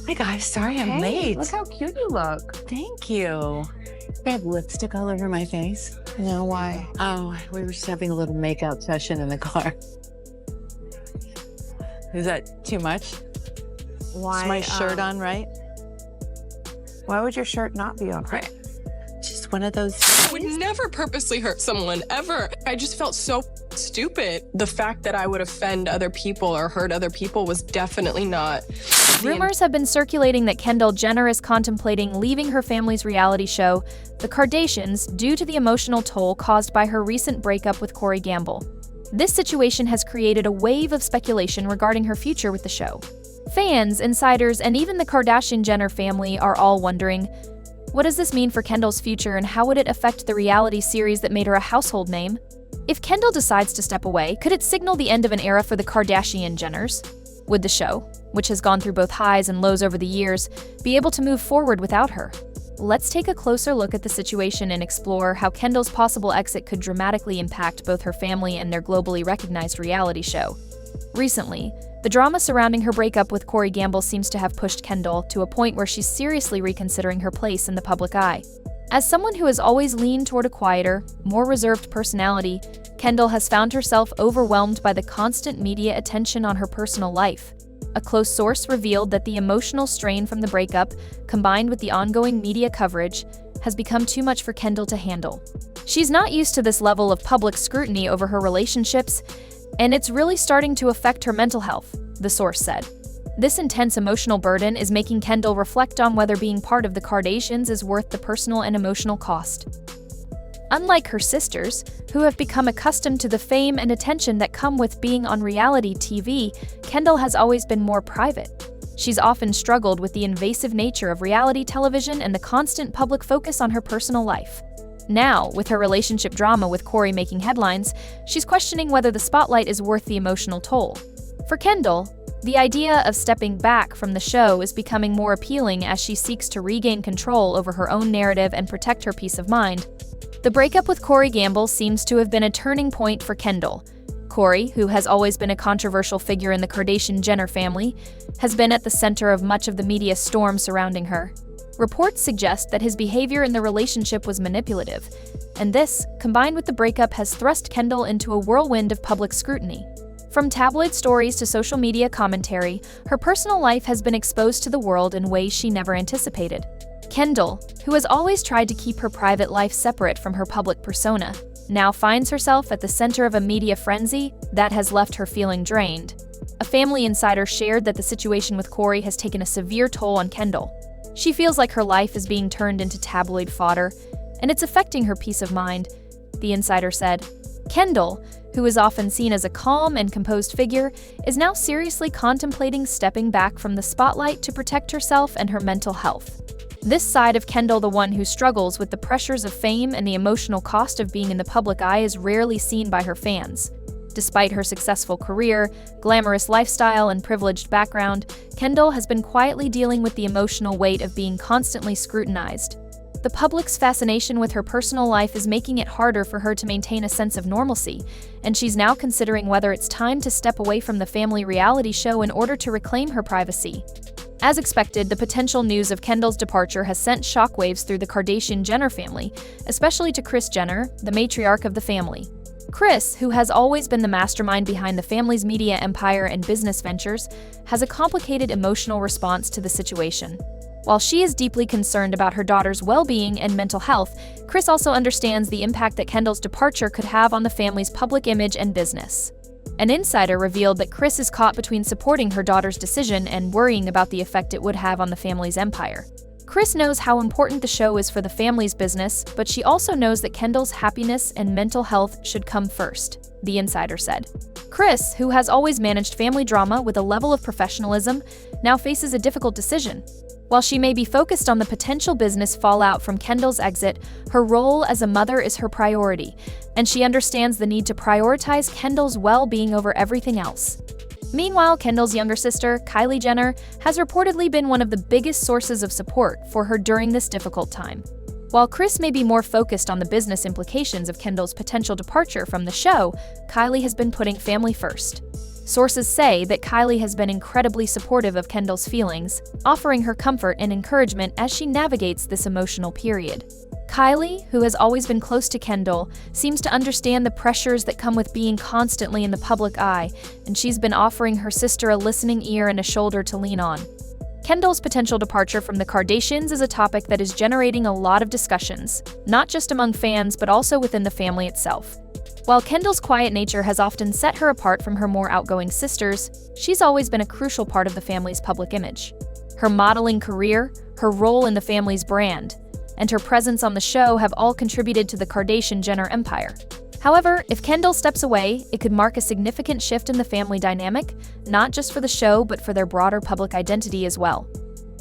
Hi guys, sorry I'm Hey, late. look how cute you look. Thank you. I have lipstick all over my face. No, why? Oh, we were just having a little makeout session in the car. Is that too much? Why? Is my shirt on right? Why would your shirt not be on? Right. Just one of those. I would never purposely hurt someone, ever. I just felt so stupid. The fact that I would offend other people or hurt other people was definitely not. Rumors have been circulating that Kendall Jenner is contemplating leaving her family's reality show, The Kardashians, due to the emotional toll caused by her recent breakup with Corey Gamble. This situation has created a wave of speculation regarding her future with the show. Fans, insiders, and even the Kardashian-Jenner family are all wondering, what does this mean for Kendall's future and how would it affect the reality series that made her a household name? If Kendall decides to step away, could it signal the end of an era for the Kardashian-Jenners? Would the show, which has gone through both highs and lows over the years, be able to move forward without her? Let's take a closer look at the situation and explore how Kendall's possible exit could dramatically impact both her family and their globally recognized reality show. Recently, the drama surrounding her breakup with Corey Gamble seems to have pushed Kendall to a point where she's seriously reconsidering her place in the public eye. As someone who has always leaned toward a quieter, more reserved personality, Kendall has found herself overwhelmed by the constant media attention on her personal life. A close source revealed that the emotional strain from the breakup, combined with the ongoing media coverage, has become too much for Kendall to handle. She's not used to this level of public scrutiny over her relationships, and it's really starting to affect her mental health, the source said. This intense emotional burden is making Kendall reflect on whether being part of the Kardashians is worth the personal and emotional cost. Unlike her sisters, who have become accustomed to the fame and attention that come with being on reality TV, Kendall has always been more private. She's often struggled with the invasive nature of reality television and the constant public focus on her personal life. Now, with her relationship drama with Corey making headlines, she's questioning whether the spotlight is worth the emotional toll. For Kendall, the idea of stepping back from the show is becoming more appealing as she seeks to regain control over her own narrative and protect her peace of mind. The breakup with Corey Gamble seems to have been a turning point for Kendall. Corey, who has always been a controversial figure in the Kardashian-Jenner family, has been at the center of much of the media storm surrounding her. Reports suggest that his behavior in the relationship was manipulative, and this, combined with the breakup, has thrust Kendall into a whirlwind of public scrutiny. From tabloid stories to social media commentary, her personal life has been exposed to the world in ways she never anticipated. Kendall, who has always tried to keep her private life separate from her public persona, now finds herself at the center of a media frenzy that has left her feeling drained. A family insider shared that the situation with Corey has taken a severe toll on Kendall. She feels like her life is being turned into tabloid fodder, and it's affecting her peace of mind, the insider said. Kendall, who is often seen as a calm and composed figure, is now seriously contemplating stepping back from the spotlight to protect herself and her mental health. This side of Kendall, the one who struggles with the pressures of fame and the emotional cost of being in the public eye, is rarely seen by her fans. Despite her successful career, glamorous lifestyle, and privileged background, Kendall has been quietly dealing with the emotional weight of being constantly scrutinized. The public's fascination with her personal life is making it harder for her to maintain a sense of normalcy, and she's now considering whether it's time to step away from the family reality show in order to reclaim her privacy. As expected, the potential news of Kendall's departure has sent shockwaves through the Kardashian-Jenner family, especially to Kris Jenner, the matriarch of the family. Kris, who has always been the mastermind behind the family's media empire and business ventures, has a complicated emotional response to the situation. While she is deeply concerned about her daughter's well-being and mental health, Kris also understands the impact that Kendall's departure could have on the family's public image and business. An insider revealed that Kris is caught between supporting her daughter's decision and worrying about the effect it would have on the family's empire. Kris knows how important the show is for the family's business, but she also knows that Kendall's happiness and mental health should come first, the insider said. Kris, who has always managed family drama with a level of professionalism, now faces a difficult decision. While she may be focused on the potential business fallout from Kendall's exit, her role as a mother is her priority, and she understands the need to prioritize Kendall's well-being over everything else. Meanwhile, Kendall's younger sister, Kylie Jenner, has reportedly been one of the biggest sources of support for her during this difficult time. While Kris may be more focused on the business implications of Kendall's potential departure from the show, Kylie has been putting family first. Sources say that Kylie has been incredibly supportive of Kendall's feelings, offering her comfort and encouragement as she navigates this emotional period. Kylie, who has always been close to Kendall, seems to understand the pressures that come with being constantly in the public eye, and she's been offering her sister a listening ear and a shoulder to lean on. Kendall's potential departure from the Kardashians is a topic that is generating a lot of discussions, not just among fans but also within the family itself. While Kendall's quiet nature has often set her apart from her more outgoing sisters, she's always been a crucial part of the family's public image. Her modeling career, her role in the family's brand, and her presence on the show have all contributed to the Kardashian-Jenner empire. However, if Kendall steps away, it could mark a significant shift in the family dynamic, not just for the show but for their broader public identity as well.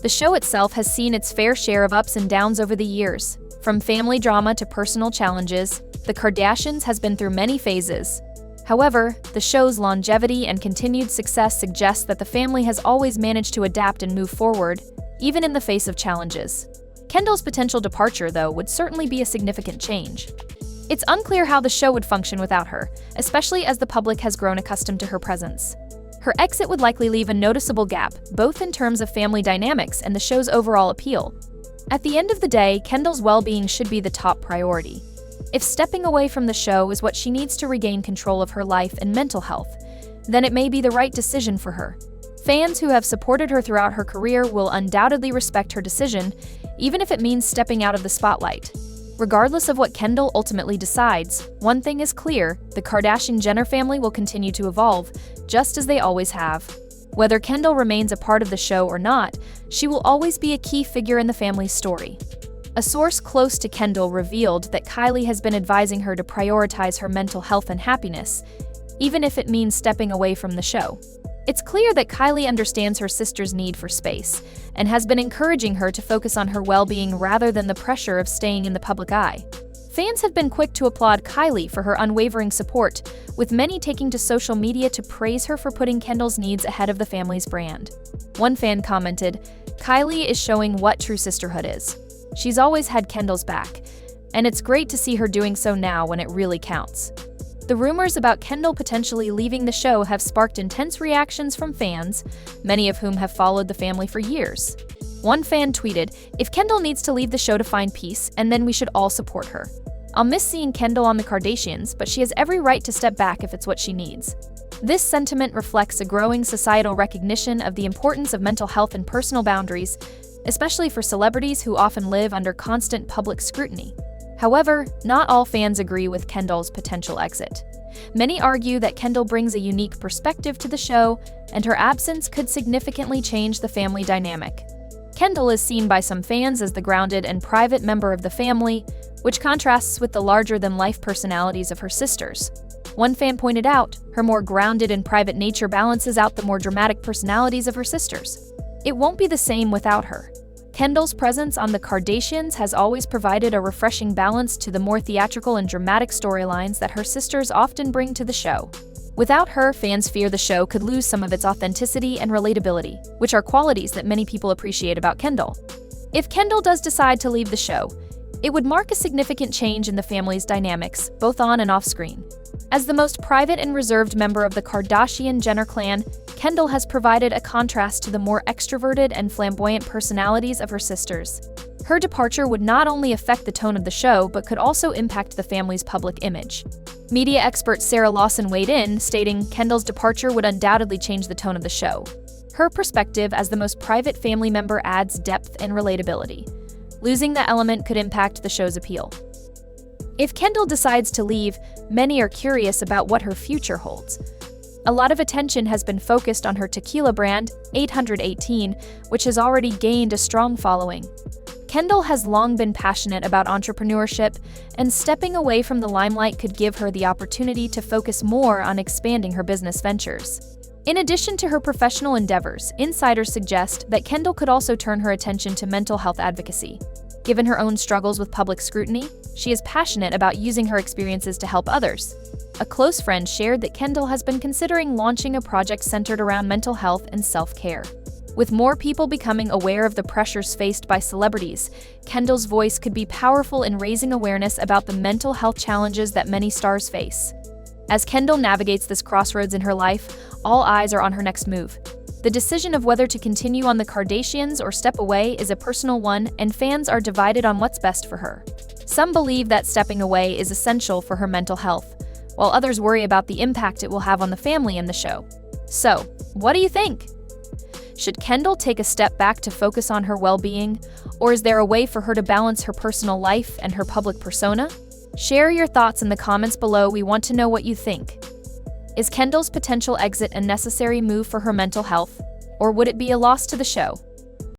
The show itself has seen its fair share of ups and downs over the years. From family drama to personal challenges, the Kardashians has been through many phases. However, the show's longevity and continued success suggests that the family has always managed to adapt and move forward, even in the face of challenges. Kendall's potential departure, though, would certainly be a significant change. It's unclear how the show would function without her, especially as the public has grown accustomed to her presence. Her exit would likely leave a noticeable gap, both in terms of family dynamics and the show's overall appeal. At the end of the day, Kendall's well-being should be the top priority. If stepping away from the show is what she needs to regain control of her life and mental health, then it may be the right decision for her. Fans who have supported her throughout her career will undoubtedly respect her decision, even if it means stepping out of the spotlight. Regardless of what Kendall ultimately decides, one thing is clear: the Kardashian-Jenner family will continue to evolve, just as they always have. Whether Kendall remains a part of the show or not, she will always be a key figure in the family's story. A source close to Kendall revealed that Kylie has been advising her to prioritize her mental health and happiness, even if it means stepping away from the show. It's clear that Kylie understands her sister's need for space and has been encouraging her to focus on her well-being rather than the pressure of staying in the public eye. Fans have been quick to applaud Kylie for her unwavering support, with many taking to social media to praise her for putting Kendall's needs ahead of the family's brand. One fan commented, "Kylie is showing what true sisterhood is. She's always had Kendall's back, and it's great to see her doing so now when it really counts." The rumors about Kendall potentially leaving the show have sparked intense reactions from fans, many of whom have followed the family for years. One fan tweeted, "If Kendall needs to leave the show to find peace, and then we should all support her. I'll miss seeing Kendall on the Kardashians, but she has every right to step back if it's what she needs." This sentiment reflects a growing societal recognition of the importance of mental health and personal boundaries, especially for celebrities who often live under constant public scrutiny. However, not all fans agree with Kendall's potential exit. Many argue that Kendall brings a unique perspective to the show, and her absence could significantly change the family dynamic. Kendall is seen by some fans as the grounded and private member of the family, which contrasts with the larger-than-life personalities of her sisters. One fan pointed out, her more grounded and private nature balances out the more dramatic personalities of her sisters. It won't be the same without her. Kendall's presence on the Kardashians has always provided a refreshing balance to the more theatrical and dramatic storylines that her sisters often bring to the show. Without her, fans fear the show could lose some of its authenticity and relatability, which are qualities that many people appreciate about Kendall. If Kendall does decide to leave the show, it would mark a significant change in the family's dynamics, both on and off screen. As the most private and reserved member of the Kardashian-Jenner clan, Kendall has provided a contrast to the more extroverted and flamboyant personalities of her sisters. Her departure would not only affect the tone of the show, but could also impact the family's public image. Media expert Sarah Lawson weighed in, stating Kendall's departure would undoubtedly change the tone of the show. Her perspective as the most private family member adds depth and relatability. Losing that element could impact the show's appeal. If Kendall decides to leave, many are curious about what her future holds. A lot of attention has been focused on her tequila brand, 818, which has already gained a strong following. Kendall has long been passionate about entrepreneurship, and stepping away from the limelight could give her the opportunity to focus more on expanding her business ventures. In addition to her professional endeavors, insiders suggest that Kendall could also turn her attention to mental health advocacy. Given her own struggles with public scrutiny, she is passionate about using her experiences to help others. A close friend shared that Kendall has been considering launching a project centered around mental health and self-care. With more people becoming aware of the pressures faced by celebrities, Kendall's voice could be powerful in raising awareness about the mental health challenges that many stars face. As Kendall navigates this crossroads in her life, all eyes are on her next move. The decision of whether to continue on the Kardashians or step away is a personal one, and fans are divided on what's best for her. Some believe that stepping away is essential for her mental health, while others worry about the impact it will have on the family and the show. So, what do you think? Should Kendall take a step back to focus on her well-being, or is there a way for her to balance her personal life and her public persona? Share your thoughts in the comments below. We want to know what you think. Is Kendall's potential exit a necessary move for her mental health, or would it be a loss to the show?